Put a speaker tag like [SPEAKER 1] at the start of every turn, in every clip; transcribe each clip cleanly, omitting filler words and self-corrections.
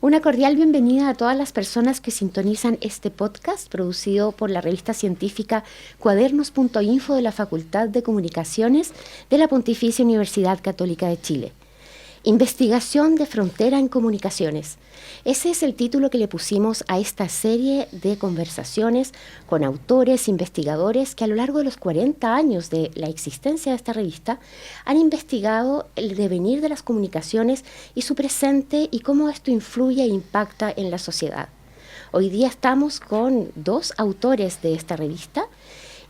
[SPEAKER 1] Una cordial bienvenida a todas las personas que sintonizan este podcast producido por la revista científica Cuadernos.info de la Facultad de Comunicaciones de la Pontificia Universidad Católica de Chile. Investigación de frontera en comunicaciones. Ese es el título que le pusimos a esta serie de conversaciones con autores, investigadores que a lo largo de los 40 años de la existencia de esta revista han investigado el devenir de las comunicaciones y su presente y cómo esto influye e impacta en la sociedad. Hoy día estamos con dos autores de esta revista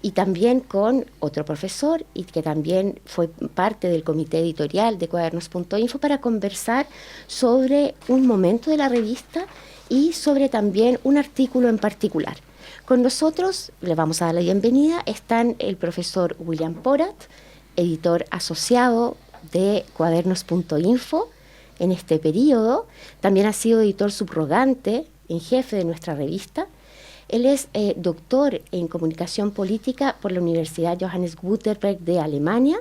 [SPEAKER 1] y también con otro profesor y que también fue parte del comité editorial de Cuadernos.info para conversar sobre un momento de la revista y sobre también un artículo en particular. Con nosotros, le vamos a dar la bienvenida, están el profesor William Porat, editor asociado de Cuadernos.info en este periodo. También ha sido editor subrogante en jefe de nuestra revista. Él es doctor en comunicación política por la Universidad Johannes Gutenberg de Alemania,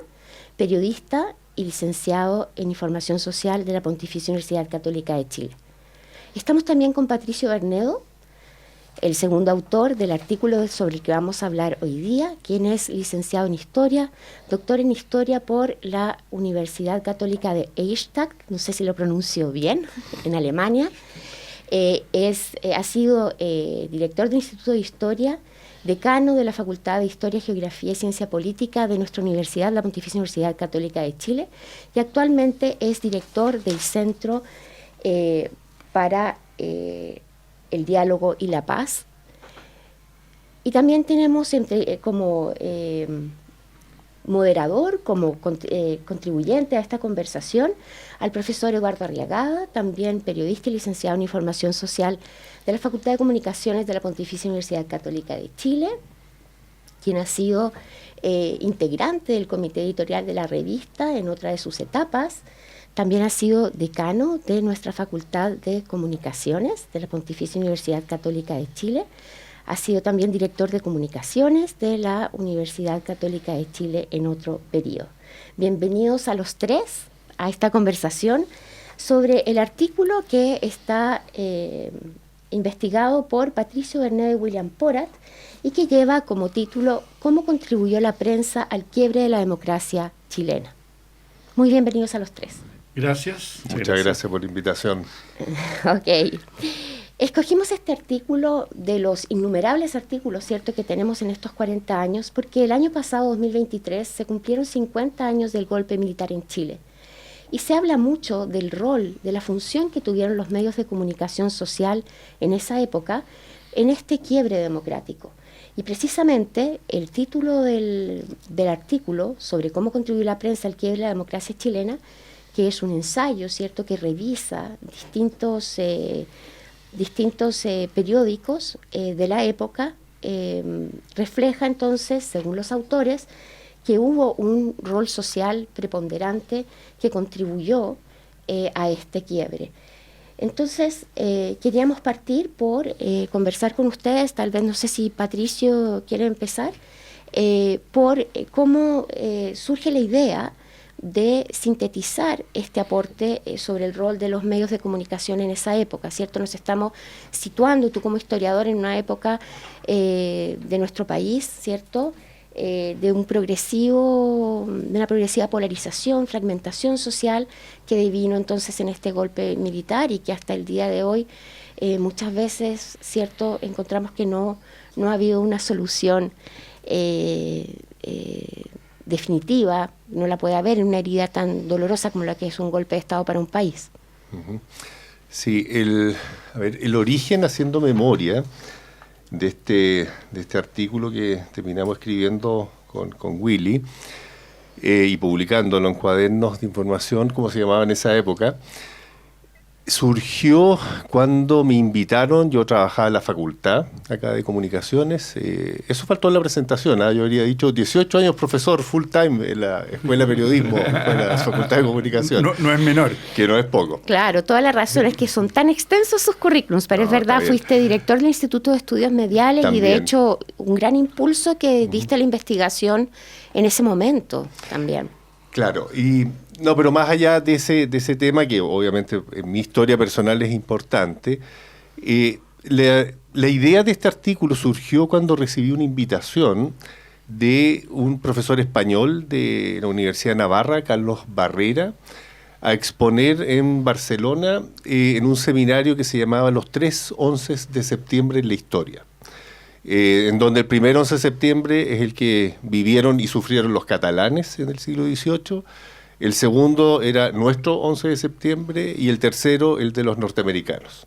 [SPEAKER 1] periodista y licenciado en información social de la Pontificia Universidad Católica de Chile. Estamos también con Patricio Bernedo, el segundo autor del artículo sobre el que vamos a hablar hoy día, quien es licenciado en Historia, doctor en Historia por la Universidad Católica de Eichstätt, no sé si lo pronuncio bien, en Alemania. Ha sido director del Instituto de Historia, decano de la Facultad de Historia, Geografía y Ciencia Política de nuestra universidad, la Pontificia Universidad Católica de Chile, y actualmente es director del Centro para el Diálogo y la Paz. Y también tenemos como moderador, como contribuyente a esta conversación, al profesor Eduardo Arriagada, también periodista y licenciado en Información Social de la Facultad de Comunicaciones de la Pontificia Universidad Católica de Chile, quien ha sido integrante del comité editorial de la revista en otra de sus etapas. También ha sido decano de nuestra Facultad de Comunicaciones de la Pontificia Universidad Católica de Chile. Ha sido también director de comunicaciones de la Universidad Católica de Chile en otro periodo. Bienvenidos a los tres a esta conversación sobre el artículo que está investigado por Patricio Bernedo y William Porat y que lleva como título ¿Cómo contribuyó la prensa al quiebre de la democracia chilena? Muy bienvenidos a los tres.
[SPEAKER 2] Gracias.
[SPEAKER 3] Muchas gracias por la invitación.
[SPEAKER 1] Ok. Escogimos este artículo de los innumerables artículos, ¿cierto?, que tenemos en estos 40 años, porque el año pasado, 2023, se cumplieron 50 años del golpe militar en Chile. Y se habla mucho del rol, de la función que tuvieron los medios de comunicación social en esa época, en este quiebre democrático. Y precisamente el título del artículo sobre cómo contribuyó la prensa al quiebre de la democracia chilena, que es un ensayo, ¿cierto?, que revisa distintos periódicos de la época, refleja entonces, según los autores, que hubo un rol social preponderante que contribuyó a este quiebre. Entonces, queríamos partir por conversar con ustedes, tal vez no sé si Patricio quiere empezar, por cómo surge la idea de sintetizar este aporte sobre el rol de los medios de comunicación en esa época, ¿cierto? Nos estamos situando, tú como historiador, en una época de nuestro país, ¿cierto?, de una progresiva polarización, fragmentación social que devino entonces en este golpe militar y que hasta el día de hoy muchas veces, ¿cierto?, encontramos que no ha habido una solución definitiva, no la puede haber en una herida tan dolorosa como la que es un golpe de Estado para un país.
[SPEAKER 3] Sí, el origen, haciendo memoria de este artículo que terminamos escribiendo con Willy y publicándolo en Cuadernos de Información, como se llamaba en esa época, surgió cuando me invitaron. Yo trabajaba en la facultad acá de comunicaciones, eso faltó en la presentación, yo habría dicho 18 años profesor full time en la Escuela de Periodismo, en la Facultad de Comunicación.
[SPEAKER 2] No es menor.
[SPEAKER 3] Que no es poco.
[SPEAKER 1] Claro, toda la razón es que son tan extensos sus currículums, pero es verdad, fuiste director del Instituto de Estudios Mediales también. Y de hecho un gran impulso que diste a la investigación en ese momento también.
[SPEAKER 3] Claro, y No, pero más allá de ese tema, que obviamente en mi historia personal es importante, la idea de este artículo surgió cuando recibí una invitación de un profesor español de la Universidad de Navarra, Carlos Barrera, a exponer en Barcelona en un seminario que se llamaba Los 3 11 de septiembre en la historia. En donde el primer 11 de septiembre es el que vivieron y sufrieron los catalanes en el siglo XVIII, el segundo era nuestro 11 de septiembre y el tercero el de los norteamericanos.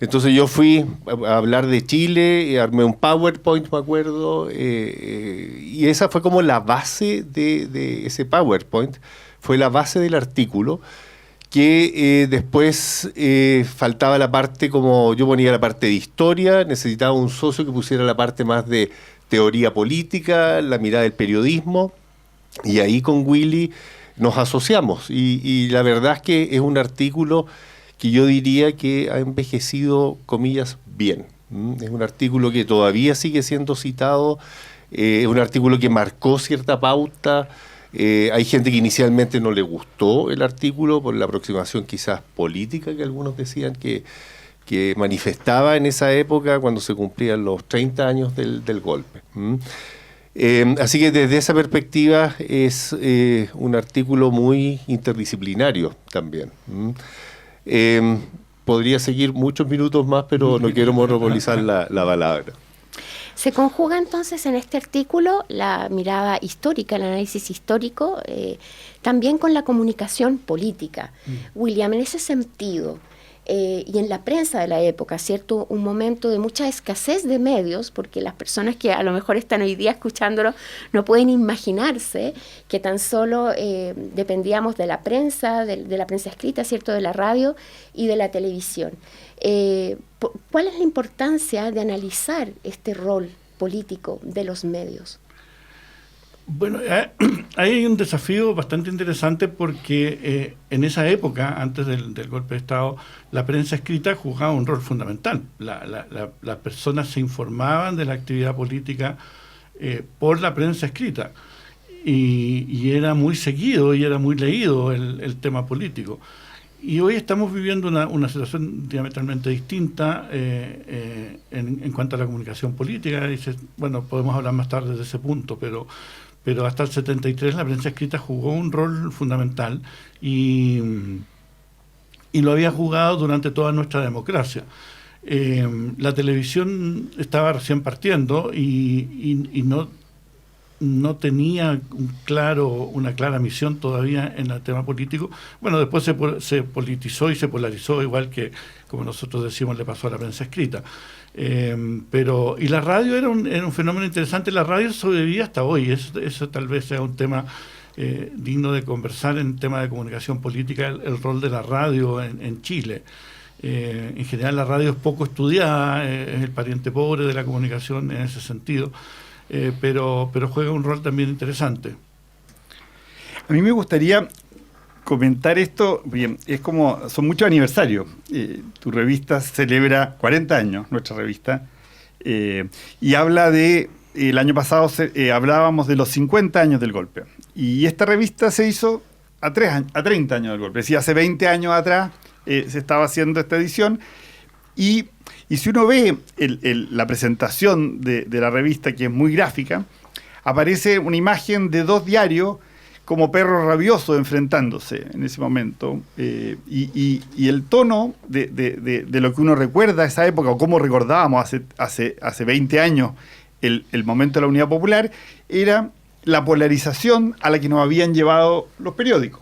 [SPEAKER 3] Entonces yo fui a hablar de Chile, armé un PowerPoint, me acuerdo, y esa fue como la base de ese PowerPoint, fue la base del artículo, que después faltaba la parte, como yo ponía la parte de historia, necesitaba un socio que pusiera la parte más de teoría política, la mirada del periodismo, y ahí con Willy nos asociamos, y la verdad es que es un artículo que yo diría que ha envejecido, comillas, bien. Es un artículo que todavía sigue siendo citado, es un artículo que marcó cierta pauta. Hay gente que inicialmente no le gustó el artículo por la aproximación quizás política que algunos decían que manifestaba en esa época cuando se cumplían los 30 años del golpe. Así que desde esa perspectiva es un artículo muy interdisciplinario también. Podría seguir muchos minutos más, pero no quiero monopolizar la palabra.
[SPEAKER 1] Se conjuga entonces en este artículo la mirada histórica, el análisis histórico, también con la comunicación política. William, en ese sentido, y en la prensa de la época, ¿cierto? Un momento de mucha escasez de medios, porque las personas que a lo mejor están hoy día escuchándolo no pueden imaginarse que tan solo dependíamos de la prensa, de la prensa escrita, ¿cierto? De la radio y de la televisión. ¿Cuál es la importancia de analizar este rol político de los medios?
[SPEAKER 2] Bueno, ahí hay un desafío bastante interesante porque en esa época, antes del golpe de Estado, la prensa escrita jugaba un rol fundamental. Las personas se informaban de la actividad política por la prensa escrita y era muy seguido y era muy leído el tema político. Y hoy estamos viviendo una situación diametralmente distinta en cuanto a la comunicación política. Bueno, podemos hablar más tarde de ese punto, pero hasta el 73 la prensa escrita jugó un rol fundamental y lo había jugado durante toda nuestra democracia. La televisión estaba recién partiendo y no tenía una clara misión todavía en el tema político. Bueno, después se politizó y se polarizó, igual que, como nosotros decimos, le pasó a la prensa escrita. Y la radio era un fenómeno interesante. La radio sobrevive hasta hoy. Eso tal vez sea un tema digno de conversar en tema de comunicación política, el rol de la radio en Chile. En general la radio es poco estudiada, es el pariente pobre de la comunicación en ese sentido, pero juega un rol también interesante.
[SPEAKER 4] A mí me gustaría comentar esto, bien, son muchos aniversarios. Tu revista celebra 40 años, nuestra revista, y habla el año pasado hablábamos de los 50 años del golpe. Y esta revista se hizo a 30 años del golpe. Es decir, hace 20 años atrás se estaba haciendo esta edición. Y si uno ve la presentación de la revista, que es muy gráfica, aparece una imagen de dos diarios como perros rabiosos enfrentándose en ese momento. Y el tono de lo que uno recuerda a esa época, o cómo recordábamos hace 20 años el momento de la Unidad Popular, era la polarización a la que nos habían llevado los periódicos.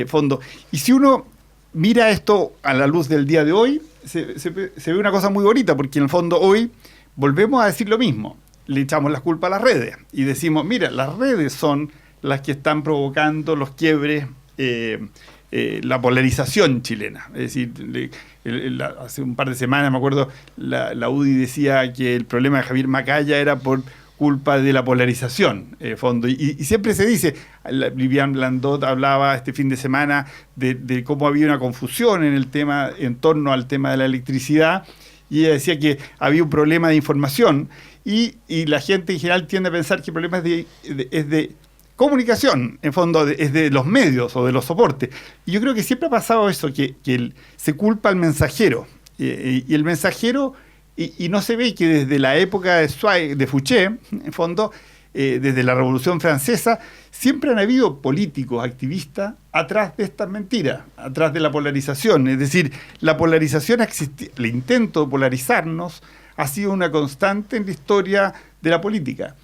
[SPEAKER 4] Fondo. Y si uno mira esto a la luz del día de hoy, se ve una cosa muy bonita, porque en el fondo hoy volvemos a decir lo mismo. Le echamos la culpa a las redes y decimos, mira, las redes son las que están provocando los quiebres, la polarización chilena. Es decir, hace un par de semanas, me acuerdo, la UDI decía que el problema de Javier Macaya era por culpa de la polarización, fondo. Y siempre se dice, Vivian Blandot hablaba este fin de semana de cómo había una confusión en torno al tema de la electricidad, y ella decía que había un problema de información, y la gente en general tiende a pensar que el problema es de comunicación, en fondo, es de los medios o de los soportes. Y yo creo que siempre ha pasado eso, que se culpa al mensajero. Y el mensajero, y no se ve que desde la época de Fouché, en fondo, desde la Revolución Francesa, siempre han habido políticos, activistas, atrás de estas mentiras, atrás de la polarización. Es decir, la polarización el intento de polarizarnos ha sido una constante en la historia de la política.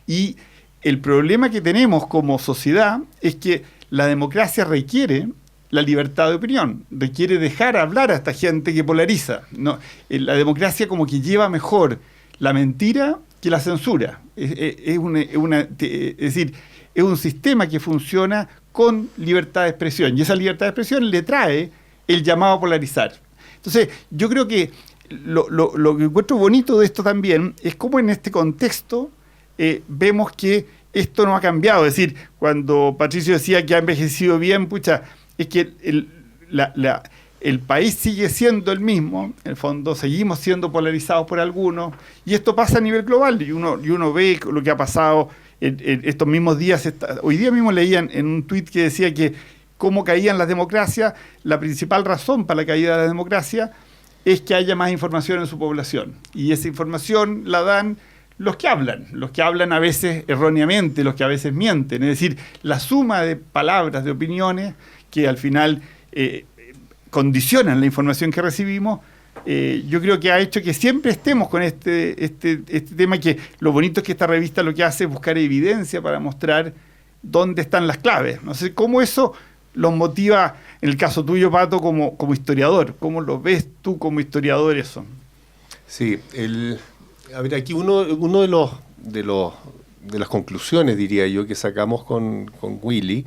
[SPEAKER 4] Y el problema que tenemos como sociedad es que la democracia requiere la libertad de opinión, requiere dejar hablar a esta gente que polariza. No, la democracia como que lleva mejor la mentira que la censura. Es decir, es un sistema que funciona con libertad de expresión, y esa libertad de expresión le trae el llamado a polarizar. Entonces, yo creo que lo que encuentro bonito de esto también es cómo en este contexto vemos que esto no ha cambiado. Es decir, cuando Patricio decía que ha envejecido bien, pucha, es que el país sigue siendo el mismo, en el fondo seguimos siendo polarizados por algunos, y esto pasa a nivel global, y uno ve lo que ha pasado en estos mismos días. Hoy día mismo leían en un tuit que decía que cómo caían las democracias, la principal razón para la caída de la democracia es que haya más información en su población, y esa información la dan los que hablan a veces erróneamente, los que a veces mienten. Es decir, la suma de palabras, de opiniones, que al final condicionan la información que recibimos, yo creo que ha hecho que siempre estemos con este tema, que lo bonito es que esta revista lo que hace es buscar evidencia para mostrar dónde están las claves. No sé cómo eso los motiva, en el caso tuyo, Pato, como historiador. ¿Cómo lo ves tú como historiador eso?
[SPEAKER 3] Sí, a ver, aquí uno de las conclusiones, diría yo, que sacamos con Willy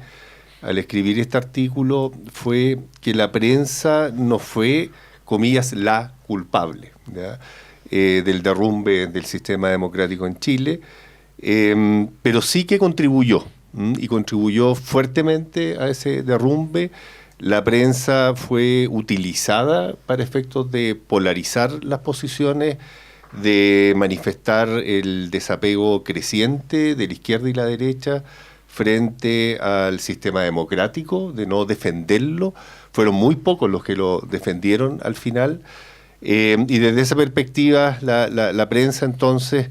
[SPEAKER 3] al escribir este artículo fue que la prensa no fue, comillas, la culpable, ¿ya? Del derrumbe del sistema democrático en Chile, pero sí que contribuyó, y contribuyó fuertemente a ese derrumbe. La prensa fue utilizada para efectos de polarizar las posiciones, de manifestar el desapego creciente de la izquierda y la derecha frente al sistema democrático, de no defenderlo. Fueron muy pocos los que lo defendieron al final. Y desde esa perspectiva, la prensa entonces,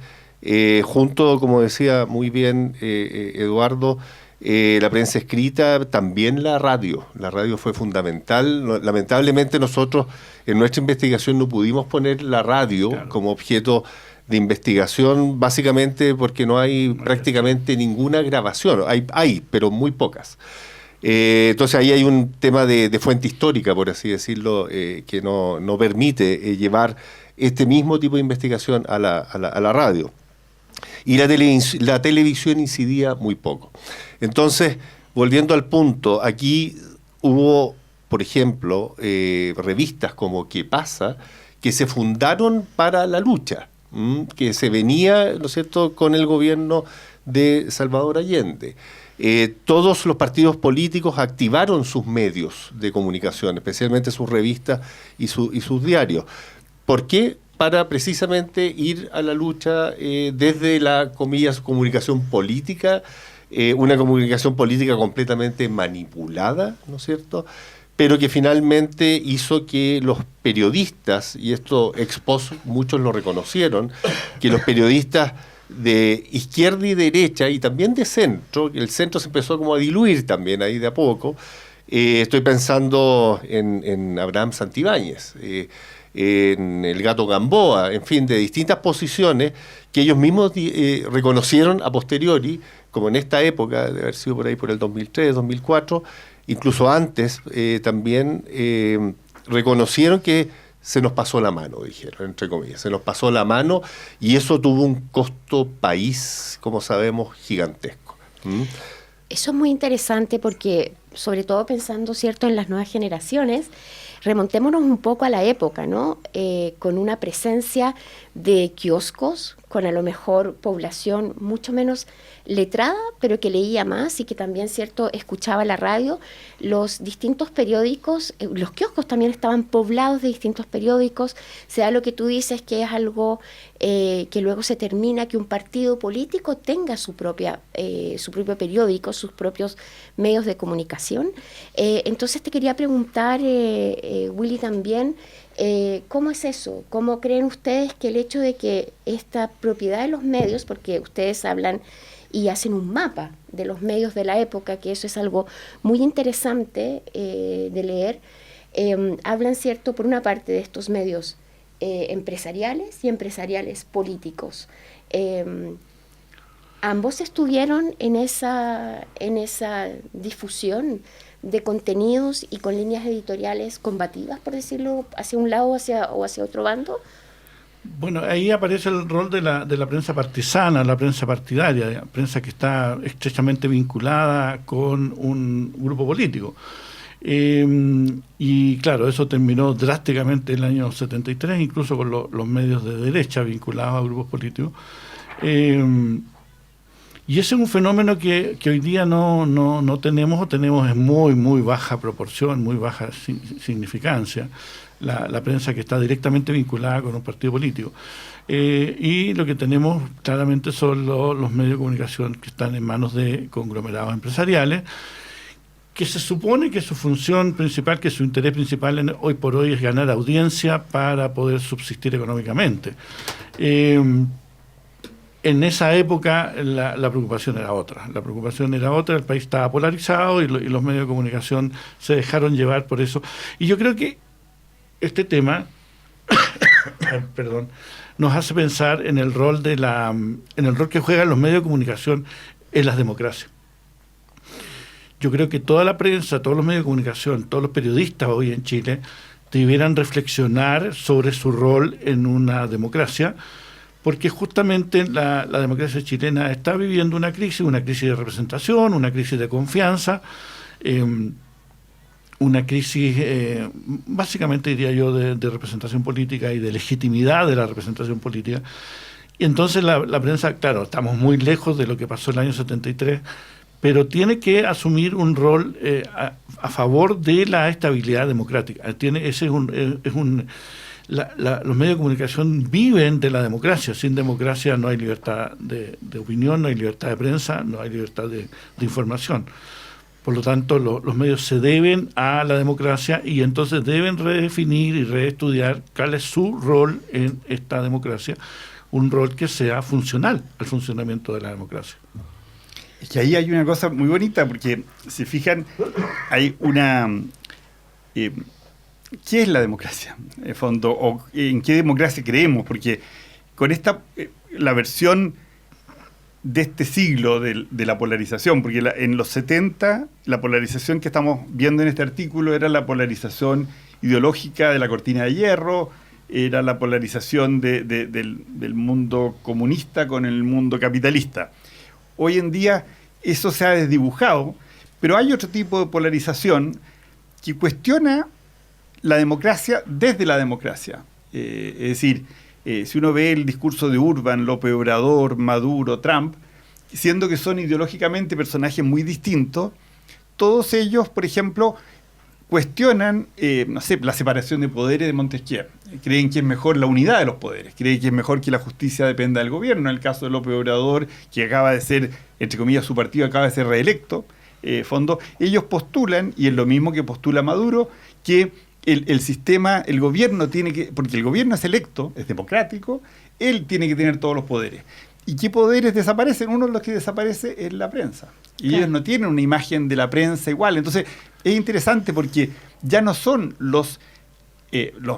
[SPEAKER 3] junto, como decía muy bien Eduardo, la prensa escrita, también la radio. La radio fue fundamental. Lamentablemente nosotros en nuestra investigación no pudimos poner la radio como objeto de investigación, básicamente porque no hay prácticamente ninguna grabación. Hay, pero muy pocas. Entonces ahí hay un tema de fuente histórica, por así decirlo, que no permite llevar este mismo tipo de investigación a la radio. Y la televisión incidía muy poco. Entonces, volviendo al punto, aquí hubo, por ejemplo, revistas como ¿Qué pasa?, que se fundaron para la lucha, que se venía, ¿no es cierto?, con el gobierno de Salvador Allende. Todos los partidos políticos activaron sus medios de comunicación, especialmente sus revistas y sus diarios. ¿Por qué? Para precisamente ir a la lucha desde la, comillas, comunicación política, una comunicación política completamente manipulada, ¿no es cierto?, pero que finalmente hizo que los periodistas, y esto ex post muchos lo reconocieron, que los periodistas de izquierda y derecha, y también de centro, que el centro se empezó como a diluir también ahí de a poco. Estoy pensando en Abraham Santibáñez, en el Gato Gamboa, en fin, de distintas posiciones que ellos mismos reconocieron a posteriori, como en esta época, de haber sido por ahí por el 2003, 2004, incluso antes, también reconocieron que se nos pasó la mano, dijeron, entre comillas, se nos pasó la mano, y eso tuvo un costo país, como sabemos, gigantesco.
[SPEAKER 1] Eso es muy interesante porque, sobre todo pensando, ¿cierto?, en las nuevas generaciones, remontémonos un poco a la época, ¿no? Con una presencia de kioscos con a lo mejor población mucho menos letrada, pero que leía más y que también, ¿cierto?, escuchaba la radio. Los distintos periódicos, los kioscos también estaban poblados de distintos periódicos. Se da lo que tú dices, que es algo que luego se termina, que un partido político tenga su propio periódico, sus propios medios de comunicación. Entonces te quería preguntar, Willy, también, ¿cómo es eso? ¿Cómo creen ustedes que el hecho de que esta propiedad de los medios, porque ustedes hablan y hacen un mapa de los medios de la época, que eso es algo muy interesante de leer, hablan, ¿cierto?, por una parte de estos medios empresariales y empresariales políticos. Ambos estuvieron en esa difusión de contenidos y con líneas editoriales combativas, por decirlo, hacia un lado o hacia otro bando.
[SPEAKER 2] Bueno, ahí aparece el rol de la prensa partisana, la prensa partidaria, la prensa que está estrechamente vinculada con un grupo político. Y claro, eso terminó drásticamente en el año 73, incluso con los medios de derecha vinculados a grupos políticos. Y ese es un fenómeno que hoy día no tenemos, o tenemos en muy, muy baja proporción, muy baja significancia, la prensa que está directamente vinculada con un partido político. Y lo que tenemos claramente son los medios de comunicación que están en manos de conglomerados empresariales, que se supone que su función principal, que su interés principal hoy por hoy es ganar audiencia para poder subsistir económicamente. En esa época la preocupación era otra. La preocupación era otra, el país estaba polarizado y los medios de comunicación se dejaron llevar por eso. Y yo creo que este tema perdón, nos hace pensar en el rol en el rol que juegan los medios de comunicación en las democracias. Yo creo que toda la prensa, todos los medios de comunicación, todos los periodistas hoy en Chile debieran reflexionar sobre su rol en una democracia, porque justamente la democracia chilena está viviendo una crisis de representación, una crisis de confianza, una crisis básicamente, diría yo, de representación política y de legitimidad de la representación política. Y entonces la prensa, claro, estamos muy lejos de lo que pasó en el año 73, pero tiene que asumir un rol a favor de la estabilidad democrática. Los medios de comunicación viven de la democracia. Sin democracia no hay libertad de opinión, no hay libertad de prensa, no hay libertad de información. Por lo tanto, los medios se deben a la democracia y entonces deben redefinir y reestudiar cuál es su rol en esta democracia, un rol que sea funcional al funcionamiento de la democracia.
[SPEAKER 4] Es que ahí hay una cosa muy bonita, porque si fijan, hay una... ¿qué es la democracia, en el fondo? ¿O en qué democracia creemos? Porque con esta, la versión de este siglo de la polarización, porque en los 70 la polarización que estamos viendo en este artículo era la polarización ideológica de la cortina de hierro, era la polarización del mundo comunista con el mundo capitalista. Hoy en día eso se ha desdibujado, pero hay otro tipo de polarización que cuestiona la democracia desde la democracia. Es decir, si uno ve el discurso de Urban, López Obrador, Maduro, Trump, siendo que son ideológicamente personajes muy distintos, todos ellos, por ejemplo, cuestionan, la separación de poderes de Montesquieu. Creen que es mejor la unidad de los poderes, creen que es mejor que la justicia dependa del gobierno. En el caso de López Obrador, que acaba de ser, entre comillas, su partido acaba de ser reelecto, ellos postulan, y es lo mismo que postula Maduro, que el sistema, el gobierno tiene que, porque el gobierno es electo, es democrático, él tiene que tener todos los poderes. ¿Y qué poderes desaparecen? Uno de los que desaparece es la prensa. Y claro, ellos no tienen una imagen de la prensa igual. Entonces, es interesante porque ya no son los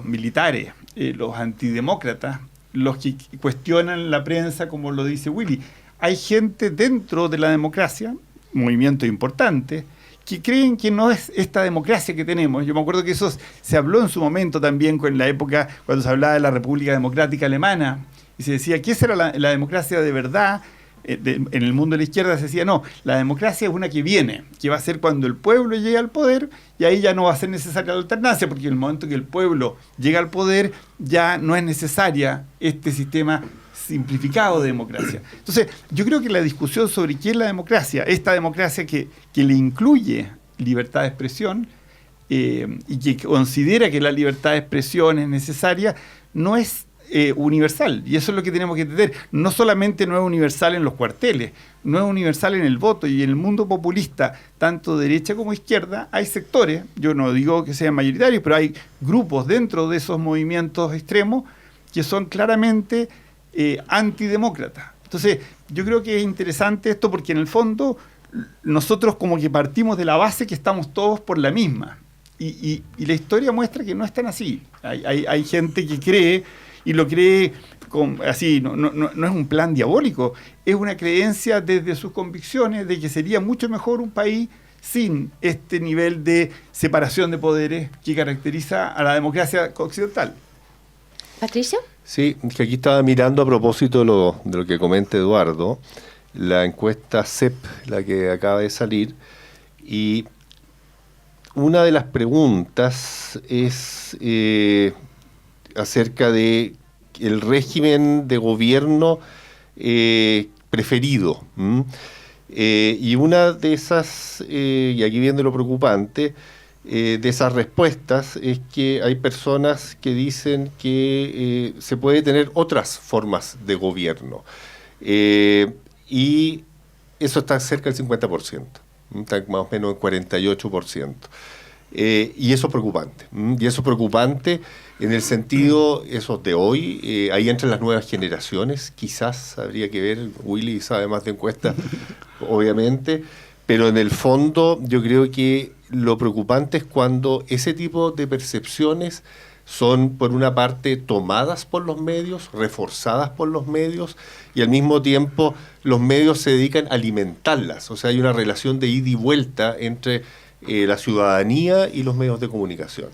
[SPEAKER 4] militares, los antidemócratas, los que cuestionan la prensa, como lo dice Willy. Hay gente dentro de la democracia, movimientos importantes, que creen que no es esta democracia que tenemos. Yo me acuerdo que eso se habló en su momento también en la época cuando se hablaba de la República Democrática Alemana, y se decía que esa era la democracia de verdad. En el mundo de la izquierda se decía, no, la democracia es una que viene, que va a ser cuando el pueblo llegue al poder, y ahí ya no va a ser necesaria la alternancia, porque en el momento que el pueblo llega al poder, ya no es necesaria este sistema simplificado de democracia. Entonces, yo creo que la discusión sobre qué es la democracia, esta democracia que le incluye libertad de expresión y que considera que la libertad de expresión es necesaria, no es universal. Y eso es lo que tenemos que entender. No solamente no es universal en los cuarteles, no es universal en el voto. Y en el mundo populista, tanto derecha como izquierda, hay sectores, yo no digo que sean mayoritarios, pero hay grupos dentro de esos movimientos extremos que son claramente antidemócratas. Entonces, yo creo que es interesante esto porque en el fondo nosotros como que partimos de la base que estamos todos por la misma. Y la historia muestra que no es tan así. Hay gente que cree, y lo cree así, no es un plan diabólico, es una creencia desde sus convicciones de que sería mucho mejor un país sin este nivel de separación de poderes que caracteriza a la democracia occidental.
[SPEAKER 1] ¿Patricio?
[SPEAKER 3] Sí, que aquí estaba mirando a propósito de lo que comenta Eduardo, la encuesta CEP, la que acaba de salir, y una de las preguntas es acerca de el régimen de gobierno preferido. Y una de esas, y aquí viene lo preocupante, de esas respuestas es que hay personas que dicen que se puede tener otras formas de gobierno. Y eso está cerca del 50%, está más o menos en 48%. Y eso es preocupante. Y eso es preocupante en el sentido, eso de hoy, ahí entran las nuevas generaciones, quizás habría que ver, Willy sabe más de encuestas, obviamente, pero en el fondo yo creo que lo preocupante es cuando ese tipo de percepciones son, por una parte, tomadas por los medios, reforzadas por los medios, y al mismo tiempo los medios se dedican a alimentarlas. O sea, hay una relación de ida y vuelta entre la ciudadanía y los medios de comunicación.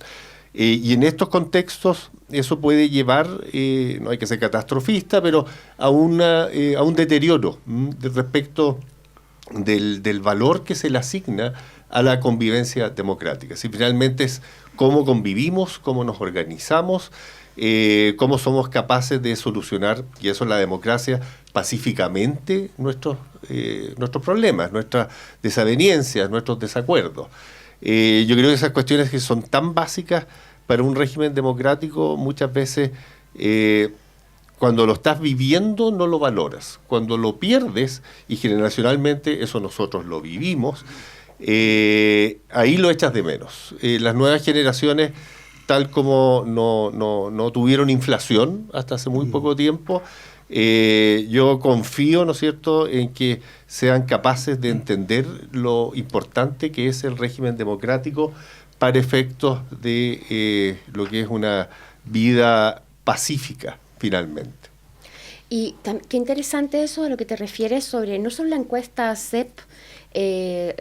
[SPEAKER 3] Y en estos contextos eso puede llevar, no hay que ser catastrofista, pero a un deterioro respecto del valor que se le asigna a la convivencia democrática. Si finalmente es cómo convivimos, cómo nos organizamos, cómo somos capaces de solucionar, y eso es la democracia, pacíficamente nuestros problemas, nuestras desavenencias, nuestros desacuerdos. Yo creo que esas cuestiones que son tan básicas para un régimen democrático, muchas veces cuando lo estás viviendo no lo valoras. Cuando lo pierdes, y generacionalmente eso nosotros lo vivimos, ahí lo echas de menos. Las nuevas generaciones, tal como no tuvieron inflación hasta hace muy poco tiempo, yo confío, ¿no es cierto?, en que sean capaces de entender lo importante que es el régimen democrático para efectos de lo que es una vida pacífica, finalmente.
[SPEAKER 1] Y qué interesante eso a lo que te refieres sobre, no solo la encuesta CEP,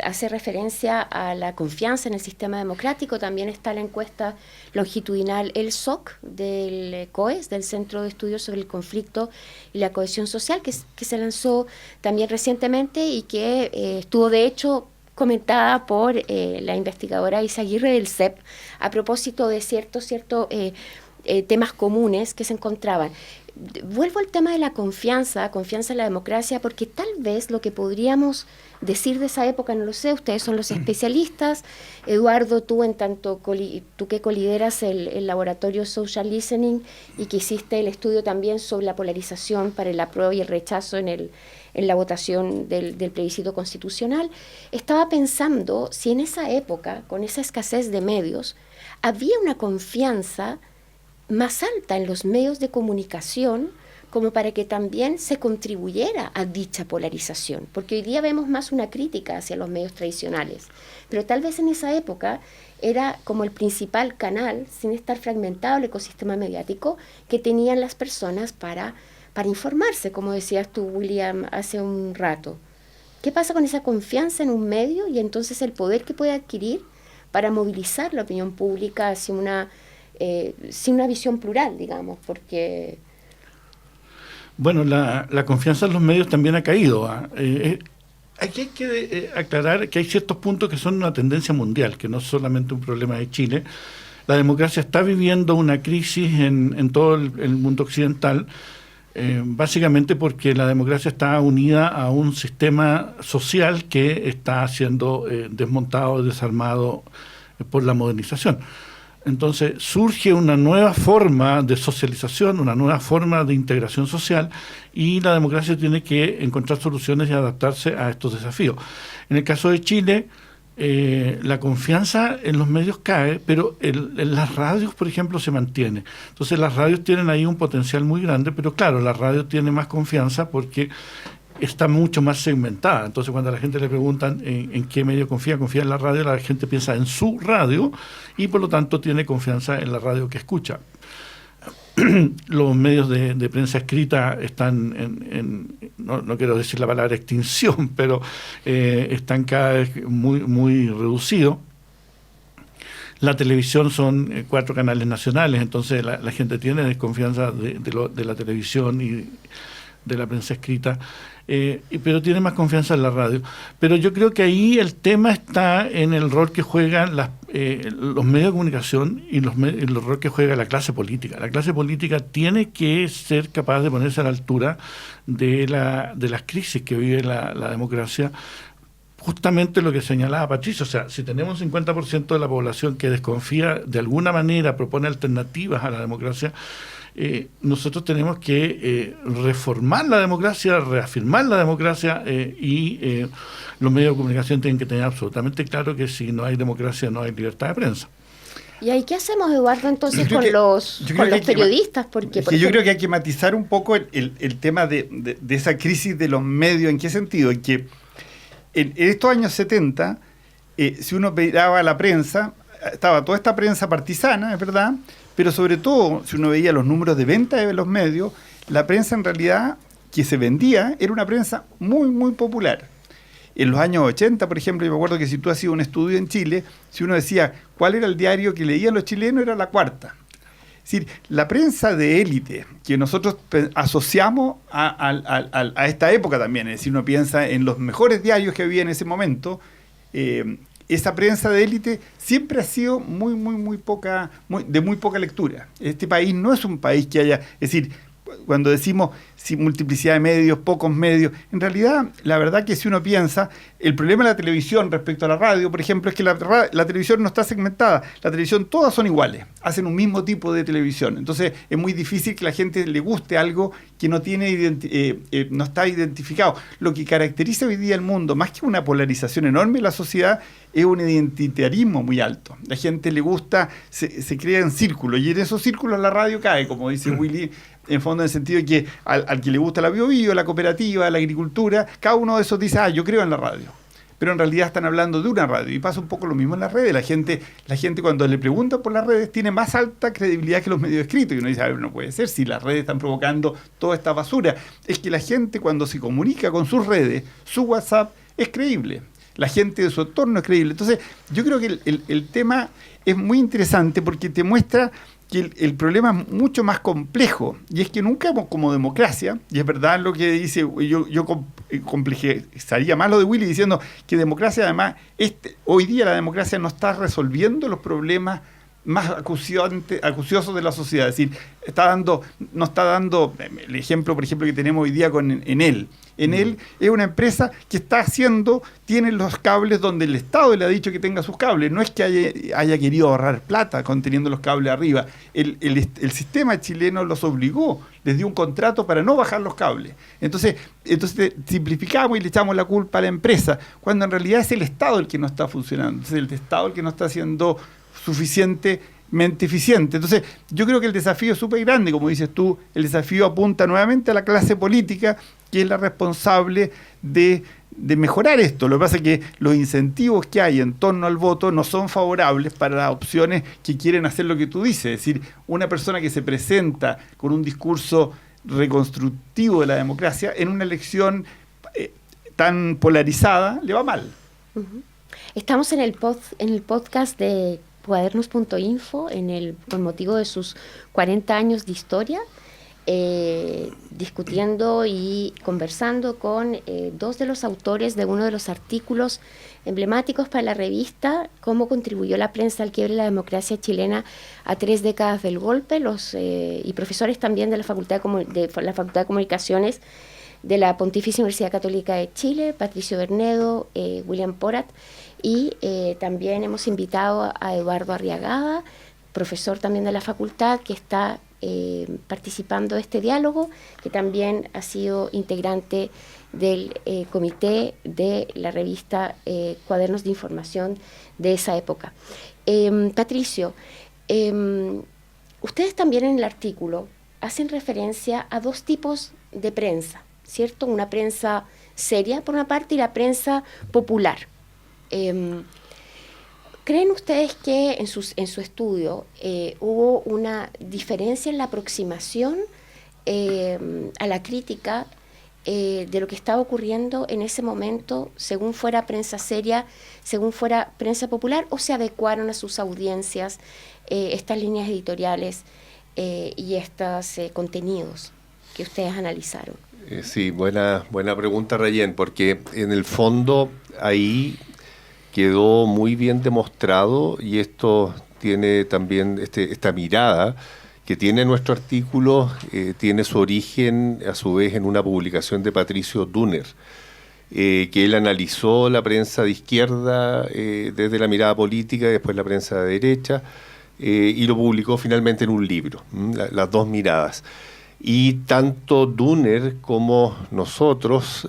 [SPEAKER 1] hace referencia a la confianza en el sistema democrático, también está la encuesta longitudinal El SOC del COES, del Centro de Estudios sobre el Conflicto y la Cohesión Social, que se lanzó también recientemente y que estuvo de hecho comentada por la investigadora Isa Aguirre del CEP a propósito de ciertos temas comunes que se encontraban. Vuelvo al tema de la confianza en la democracia, porque tal vez lo que podríamos decir de esa época, no lo sé, ustedes son los especialistas, Eduardo, tú que colideras el laboratorio Social Listening y que hiciste el estudio también sobre la polarización para el apruebo y el rechazo en la votación del plebiscito constitucional, estaba pensando si en esa época, con esa escasez de medios, había una confianza más alta en los medios de comunicación como para que también se contribuyera a dicha polarización, porque hoy día vemos más una crítica hacia los medios tradicionales, pero tal vez en esa época era como el principal canal, sin estar fragmentado el ecosistema mediático, que tenían las personas para informarse, como decías tú, William, hace un rato. ¿Qué pasa con esa confianza en un medio y entonces el poder que puede adquirir para movilizar la opinión pública hacia sin una visión plural, digamos? Porque
[SPEAKER 2] bueno, la confianza en los medios también ha caído. Aquí hay que aclarar que hay ciertos puntos que son una tendencia mundial, que no es solamente un problema de Chile. La democracia está viviendo una crisis en todo el mundo occidental. básicamente porque la democracia está unida a un sistema social que está siendo desmontado, desarmado por la modernización. Entonces surge una nueva forma de socialización, una nueva forma de integración social, y la democracia tiene que encontrar soluciones y adaptarse a estos desafíos. En el caso de Chile, la confianza en los medios cae, pero en las radios, por ejemplo, se mantiene. Entonces las radios tienen ahí un potencial muy grande, pero claro, la radio tiene más confianza porque está mucho más segmentada. Entonces cuando a la gente le preguntan en qué medio confía en la radio, la gente piensa en su radio y por lo tanto tiene confianza en la radio que escucha. Los medios de prensa escrita están no quiero decir la palabra extinción, pero están cada vez muy reducidos. La televisión son 4 canales nacionales, entonces la gente tiene desconfianza de la televisión y de la prensa escrita, pero tiene más confianza en la radio. Pero yo creo que ahí el tema está en el rol que juegan los medios de comunicación y el rol que juega la clase política. La clase política tiene que ser capaz de ponerse a la altura de las crisis que vive la democracia. Justamente lo que señalaba Patricio, o sea, si tenemos un 50% de la población que desconfía de alguna manera, propone alternativas a la democracia, nosotros tenemos que reformar la democracia, reafirmar la democracia, y los medios de comunicación tienen que tener absolutamente claro que si no hay democracia no hay libertad de prensa.
[SPEAKER 1] ¿Y ahí qué hacemos, Eduardo, entonces con los periodistas? Porque
[SPEAKER 4] yo creo que hay que matizar un poco el tema de esa crisis de los medios. ¿En qué sentido? En que en estos años 70, si uno miraba la prensa, estaba toda esta prensa partisana, es verdad, pero sobre todo, si uno veía los números de venta de los medios, la prensa en realidad que se vendía era una prensa muy popular. En los años 80, por ejemplo, yo me acuerdo que si tú hacías un estudio en Chile, si uno decía cuál era el diario que leían los chilenos, era La Cuarta. Es decir, la prensa de élite, que nosotros asociamos a esta época también, es decir, uno piensa en los mejores diarios que había en ese momento, esa prensa de élite siempre ha sido de muy poca lectura. Este país no es un país que haya, es decir, cuando decimos multiplicidad de medios, pocos medios, en realidad, la verdad que si uno piensa, el problema de la televisión respecto a la radio, por ejemplo, es que la televisión no está segmentada. La televisión todas son iguales, hacen un mismo tipo de televisión. Entonces, es muy difícil que a la gente le guste algo que no no está identificado. Lo que caracteriza hoy día el mundo, más que una polarización enorme en la sociedad, es un identitarismo muy alto. La gente le gusta, se crea en círculos, y en esos círculos la radio cae, como dice Willy, en fondo, en el sentido de que al que le gusta la Biobío, la cooperativa, la agricultura, cada uno de esos dice, yo creo en la radio. Pero en realidad están hablando de una radio, y pasa un poco lo mismo en las redes. La gente cuando le pregunta por las redes tiene más alta credibilidad que los medios escritos, y uno dice, no puede ser, si las redes están provocando toda esta basura. Es que la gente cuando se comunica con sus redes, su WhatsApp, es creíble. La gente de su entorno es creíble. Entonces, yo creo que el tema es muy interesante porque te muestra que el problema es mucho más complejo, y es que nunca como democracia, y es verdad lo que dice, yo complejizaría más lo de Willy diciendo que democracia además, hoy día la democracia no está resolviendo los problemas más acuciosos de la sociedad, es decir, no está dando el ejemplo, por ejemplo, que tenemos hoy día con Enel. Enel es una empresa que tiene los cables donde el Estado le ha dicho que tenga sus cables, no es que haya querido ahorrar plata teniendo los cables arriba, el sistema chileno los obligó, les dio un contrato para no bajar los cables. Entonces simplificamos y le echamos la culpa a la empresa, cuando en realidad es el Estado el que no está funcionando, es el Estado el que no está siendo suficientemente eficiente. Entonces, yo creo que el desafío es súper grande, como dices tú, el desafío apunta nuevamente a la clase política, que es la responsable de mejorar esto. Lo que pasa es que los incentivos que hay en torno al voto no son favorables para las opciones que quieren hacer lo que tú dices. Es decir, una persona que se presenta con un discurso reconstructivo de la democracia en una elección tan polarizada, le va mal.
[SPEAKER 1] Uh-huh. Estamos en el podcast de Cuadernos.info con motivo de sus 40 años de historia, discutiendo y conversando con dos de los autores de uno de los artículos emblemáticos para la revista, cómo contribuyó la prensa al quiebre de la democracia chilena a 3 décadas del golpe, y profesores también de la Facultad de Comunicaciones de la Pontificia Universidad Católica de Chile, Patricio Bernedo, William Porat, y también hemos invitado a Eduardo Arriagada, profesor también de la facultad, que está participando de este diálogo, que también ha sido integrante del comité de la revista Cuadernos de Información de esa época. Patricio, ustedes también en el artículo hacen referencia a 2 tipos de prensa, ¿cierto? Una prensa seria, por una parte, y la prensa popular. ¿Creen ustedes que en su estudio hubo una diferencia en la aproximación a la crítica de lo que estaba ocurriendo en ese momento, según fuera prensa seria, según fuera prensa popular, o se adecuaron a sus audiencias estas líneas editoriales y estos contenidos que ustedes analizaron?
[SPEAKER 3] Sí, buena pregunta, Rayen, porque en el fondo ahí quedó muy bien demostrado, y esto tiene también esta mirada que tiene nuestro artículo, tiene su origen a su vez en una publicación de Patricio Dunner, que él analizó la prensa de izquierda desde la mirada política y después la prensa de derecha, y lo publicó finalmente en un libro, las 2 miradas. Y tanto Dunner como nosotros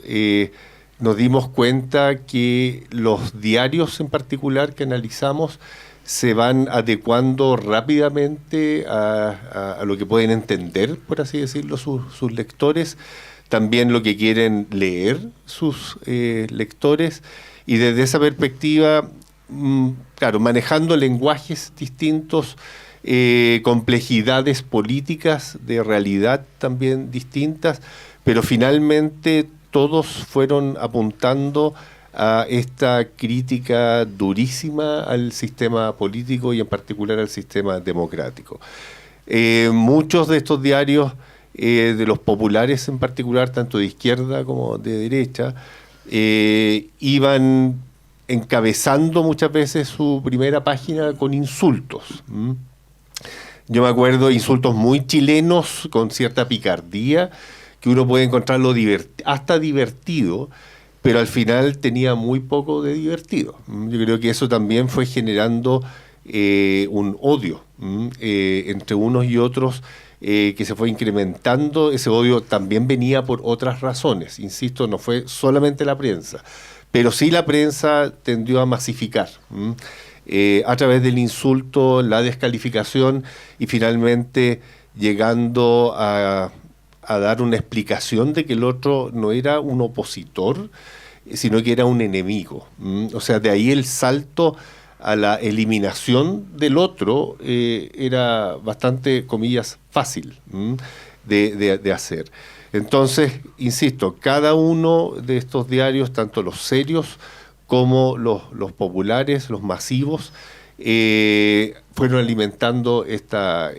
[SPEAKER 3] nos dimos cuenta que los diarios en particular que analizamos se van adecuando rápidamente a lo que pueden entender, por así decirlo, sus lectores, también lo que quieren leer sus lectores, y desde esa perspectiva, claro, manejando lenguajes distintos, complejidades políticas de realidad también distintas, pero finalmente todos fueron apuntando a esta crítica durísima al sistema político y en particular al sistema democrático. Muchos de estos diarios, de los populares en particular, tanto de izquierda como de derecha, iban encabezando muchas veces su primera página con insultos. Yo me acuerdo insultos muy chilenos con cierta picardía, que uno puede encontrarlo hasta divertido, pero al final tenía muy poco de divertido. Yo creo que eso también fue generando un odio entre unos y otros, que se fue incrementando. Ese odio también venía por otras razones, insisto, no fue solamente la prensa, pero sí la prensa tendió a masificar a través del insulto, la descalificación, y finalmente llegando a dar una explicación de que el otro no era un opositor, sino que era un enemigo. O sea, de ahí el salto a la eliminación del otro era bastante, comillas, fácil de hacer. Entonces, insisto, cada uno de estos diarios, tanto los serios como los populares, los masivos, fueron alimentando esta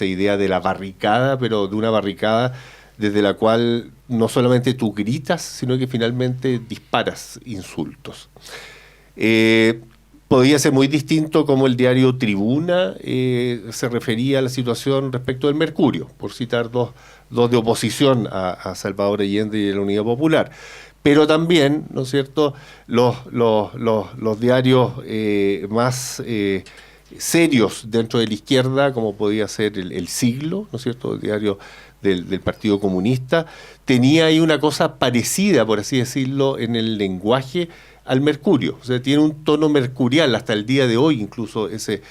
[SPEAKER 3] idea de la barricada, pero de una barricada desde la cual no solamente tú gritas, sino que finalmente disparas insultos. Podía ser muy distinto como el diario Tribuna se refería a la situación respecto del Mercurio, por citar dos de oposición a Salvador Allende y a la Unidad Popular. Pero también, ¿no es cierto?, los diarios más serios dentro de la izquierda, como podía ser el Siglo, ¿no es cierto?, el diario del Partido Comunista, tenía ahí una cosa parecida, por así decirlo, en el lenguaje al Mercurio. O sea, tiene un tono mercurial hasta el día de hoy, incluso ese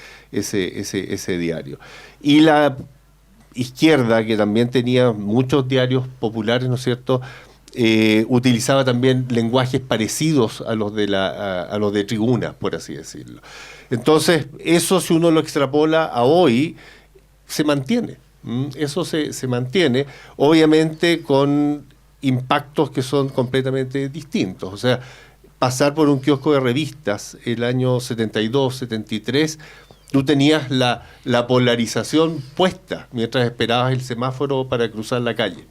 [SPEAKER 3] diario. Y la izquierda, que también tenía muchos diarios populares, ¿no es cierto?, utilizaba también lenguajes parecidos a los de Tribuna, por así decirlo. Entonces, eso, si uno lo extrapola a hoy, se mantiene. Eso se mantiene, obviamente con impactos que son completamente distintos. O sea, pasar por un kiosco de revistas el año 72, 73, tú tenías la polarización puesta mientras esperabas el semáforo para cruzar la calle.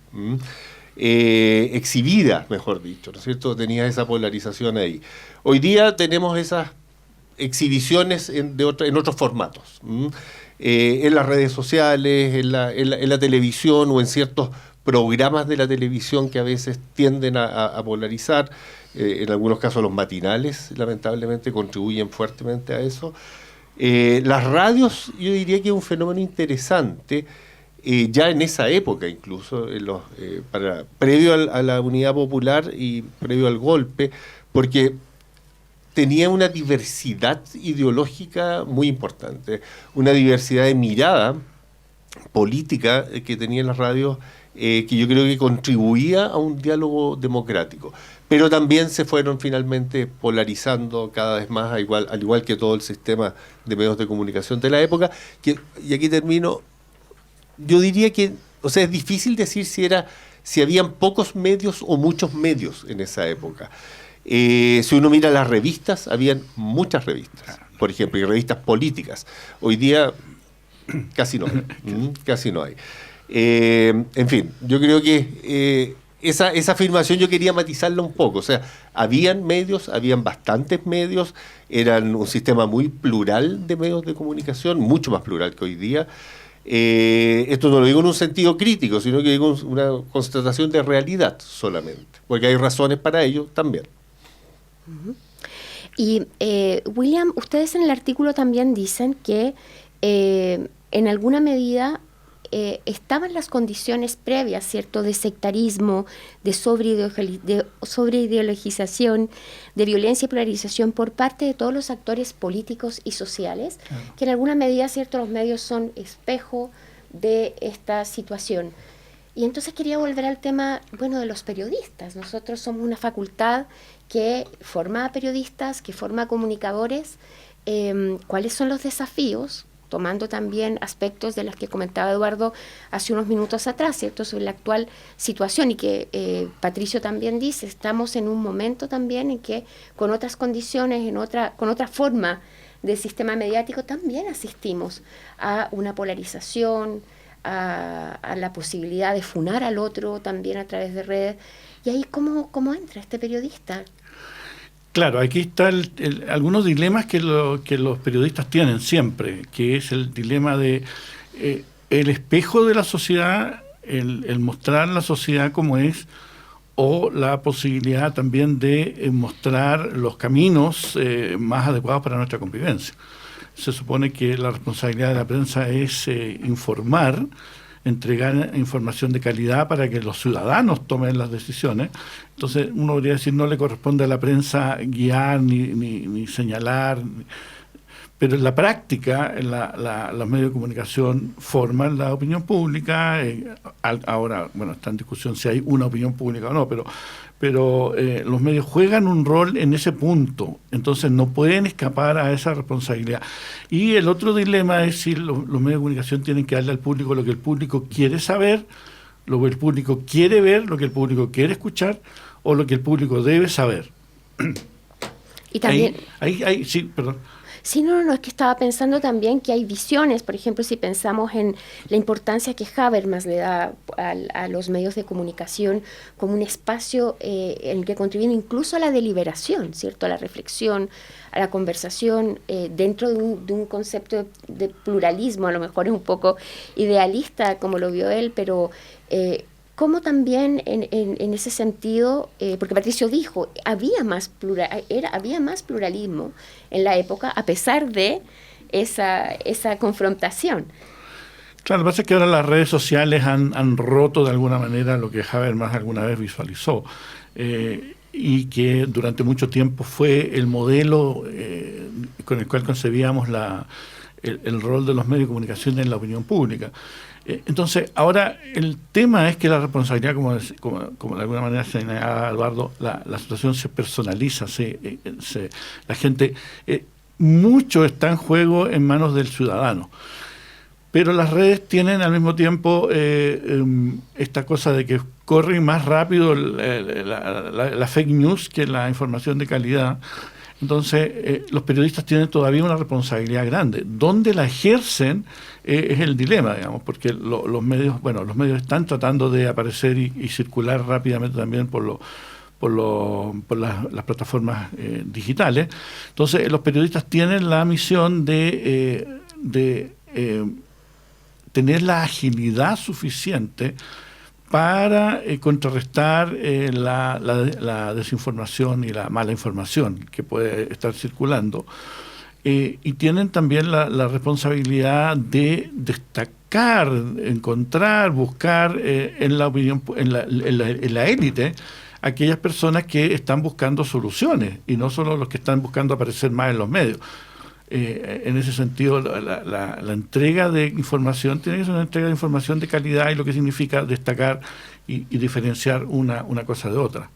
[SPEAKER 3] Exhibida, mejor dicho, ¿no es cierto? Tenías esa polarización ahí. Hoy día tenemos esas exhibiciones en otros formatos. En las redes sociales, en la televisión o en ciertos programas de la televisión que a veces tienden a polarizar. En algunos casos los matinales, lamentablemente, contribuyen fuertemente a eso. Las radios, yo diría que es un fenómeno interesante, ya en esa época incluso, previo a la Unidad Popular y previo al golpe, porque tenía una diversidad ideológica muy importante, una diversidad de mirada política que tenían las radios, que yo creo que contribuía a un diálogo democrático. Pero también se fueron finalmente polarizando cada vez más, al igual que todo el sistema de medios de comunicación de la época. Y aquí termino, yo diría que, o sea, es difícil decir si habían pocos medios o muchos medios en esa época. Si uno mira las revistas, habían muchas revistas, por ejemplo, y revistas políticas. Hoy día casi no hay. Casi no hay. En fin, yo creo que esa afirmación yo quería matizarla un poco. O sea, habían bastantes medios, eran un sistema muy plural de medios de comunicación, mucho más plural que hoy día. Esto no lo digo en un sentido crítico, sino que digo una constatación de realidad solamente, porque hay razones para ello también.
[SPEAKER 1] Y William, ustedes en el artículo también dicen que en alguna medida estaban las condiciones previas, ¿cierto?, de sectarismo, de sobreideologización, de violencia y polarización por parte de todos los actores políticos y sociales, que en alguna medida, ¿cierto?, los medios son espejo de esta situación. Y entonces quería volver al tema, bueno, de los periodistas. Nosotros somos una facultad que forma periodistas, que forma comunicadores. ¿Cuáles son los desafíos? Tomando también aspectos de los que comentaba Eduardo hace unos minutos atrás, ¿cierto?, sobre la actual situación, y que Patricio también dice, estamos en un momento también en que con otras condiciones, con otra forma de sistema mediático, también asistimos a una polarización, a la posibilidad de funar al otro también a través de redes. Y ahí, ¿cómo entra este periodista?
[SPEAKER 2] Claro, aquí están algunos dilemas que los periodistas tienen siempre, que es el dilema de el espejo de la sociedad, el mostrar la sociedad como es, o la posibilidad también de mostrar los caminos más adecuados para nuestra convivencia. Se supone que la responsabilidad de la prensa es informar, entregar información de calidad para que los ciudadanos tomen las decisiones. Entonces, uno podría decir, no le corresponde a la prensa guiar ni señalar, pero en la práctica, los medios de comunicación forman la opinión pública. Ahora, bueno, está en discusión si hay una opinión pública o no, pero los medios juegan un rol en ese punto, entonces no pueden escapar a esa responsabilidad. Y el otro dilema es si los medios de comunicación tienen que darle al público lo que el público quiere saber, lo que el público quiere ver, lo que el público quiere escuchar, o lo que el público debe saber.
[SPEAKER 1] Y también...
[SPEAKER 2] Sí, perdón.
[SPEAKER 1] Sí, no, es que estaba pensando también que hay visiones, por ejemplo, si pensamos en la importancia que Habermas le da a los medios de comunicación como un espacio en el que contribuyen incluso a la deliberación, ¿cierto?, a la reflexión, a la conversación, dentro de un concepto de pluralismo. A lo mejor es un poco idealista como lo vio él, pero... ¿Cómo también en ese sentido, porque Patricio dijo, había más pluralismo en la época a pesar de esa confrontación?
[SPEAKER 2] Claro, lo que pasa es que ahora las redes sociales han roto de alguna manera lo que Habermas alguna vez visualizó, y que durante mucho tiempo fue el modelo con el cual concebíamos el rol de los medios de comunicación en la opinión pública. Entonces, ahora el tema es que la responsabilidad, como de alguna manera señalaba Eduardo, la situación se personaliza, la gente, mucho está en juego en manos del ciudadano. Pero las redes tienen al mismo tiempo esta cosa de que corre más rápido la fake news que la información de calidad. Entonces, los periodistas tienen todavía una responsabilidad grande. ¿Dónde la ejercen? Es el dilema, digamos, porque los medios están tratando de aparecer y circular rápidamente también por las plataformas digitales. Entonces, los periodistas tienen la misión de tener la agilidad suficiente para contrarrestar la desinformación y la mala información que puede estar circulando. Y tienen también la responsabilidad de destacar, encontrar, buscar en la opinión, en la élite, aquellas personas que están buscando soluciones y no solo los que están buscando aparecer más en los medios. En ese sentido, la entrega de información tiene que ser una entrega de información de calidad, y lo que significa destacar y diferenciar una cosa de otra.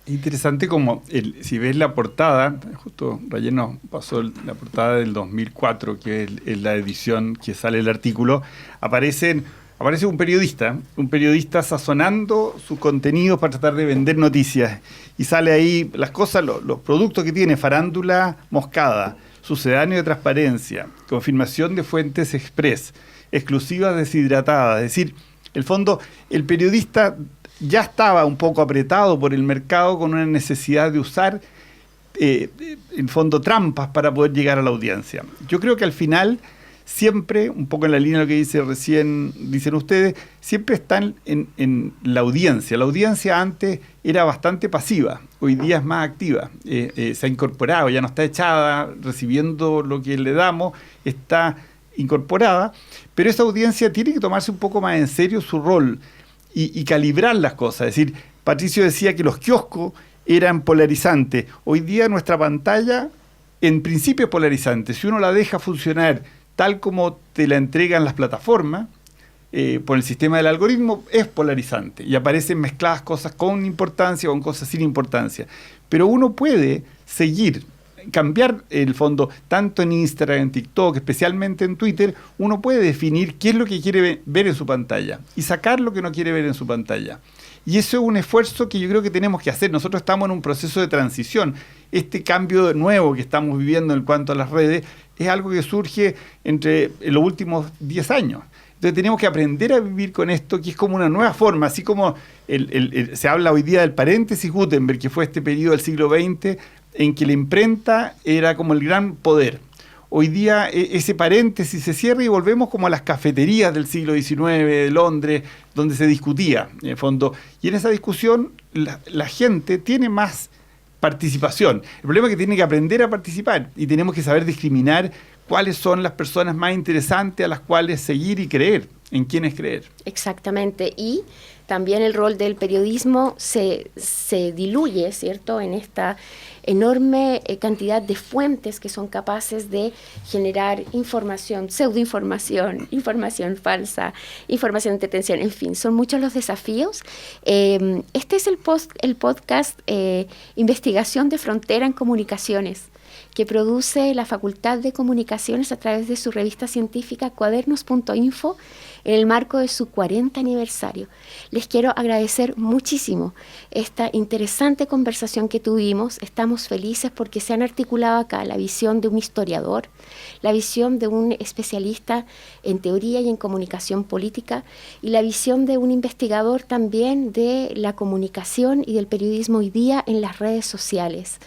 [SPEAKER 4] Interesante como, si ves la portada, justo Rayen nos pasó la portada del 2004, que es la edición que sale el artículo, aparece un periodista sazonando su contenido para tratar de vender noticias, y sale ahí las cosas, los productos que tiene: farándula moscada, sucedáneo de transparencia, confirmación de fuentes express, exclusivas deshidratadas. Es decir, en el fondo, el periodista ya estaba un poco apretado por el mercado, con una necesidad de usar, en fondo, trampas para poder llegar a la audiencia. Yo creo que al final, siempre, un poco en la línea de lo que dicen ustedes, siempre están en la audiencia. La audiencia antes era bastante pasiva, hoy día es más activa. Se ha incorporado, ya no está echada recibiendo lo que le damos, está incorporada, pero esa audiencia tiene que tomarse un poco más en serio su rol y calibrar las cosas. Es decir, Patricio decía que los kioscos eran polarizantes. Hoy día nuestra pantalla, en principio, es polarizante. Si uno la deja funcionar tal como te la entregan las plataformas, por el sistema del algoritmo, es polarizante y aparecen mezcladas cosas con importancia con cosas sin importancia. Pero uno puede cambiar el fondo, tanto en Instagram, en TikTok, especialmente en Twitter. Uno puede definir qué es lo que quiere ver en su pantalla y sacar lo que no quiere ver en su pantalla. Y eso es un esfuerzo que yo creo que tenemos que hacer. Nosotros estamos en un proceso de transición. Este cambio nuevo que estamos viviendo en cuanto a las redes es algo que surge en los últimos 10 años. Entonces tenemos que aprender a vivir con esto, que es como una nueva forma, así como se habla hoy día del paréntesis Gutenberg, que fue este periodo del siglo XX en que la imprenta era como el gran poder. Hoy día ese paréntesis se cierra y volvemos como a las cafeterías del siglo XIX de Londres, donde se discutía, en el fondo. Y en esa discusión la gente tiene más participación. El problema es que tiene que aprender a participar y tenemos que saber discriminar cuáles son las personas más interesantes a las cuales seguir y creer, en quiénes creer.
[SPEAKER 1] Exactamente. Y también el rol del periodismo se diluye, ¿cierto?, en esta enorme cantidad de fuentes que son capaces de generar información, pseudoinformación, información falsa, información de entretención, en fin, son muchos los desafíos. Este es el podcast Investigación de Frontera en Comunicaciones, que produce la Facultad de Comunicaciones a través de su revista científica Cuadernos.info en el marco de su 40 aniversario. Les quiero agradecer muchísimo esta interesante conversación que tuvimos. Estamos felices porque se han articulado acá la visión de un historiador, la visión de un especialista en teoría y en comunicación política, y la visión de un investigador también de la comunicación y del periodismo hoy día en las redes sociales.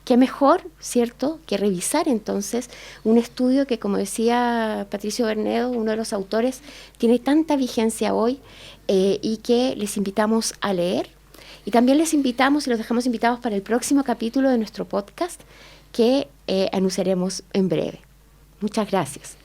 [SPEAKER 1] Qué mejor, ¿cierto?, que revisar entonces un estudio que, como decía Patricio Bernedo, uno de los autores, tiene tanta vigencia hoy y que les invitamos a leer. Y también les invitamos y los dejamos invitados para el próximo capítulo de nuestro podcast que anunciaremos en breve. Muchas gracias.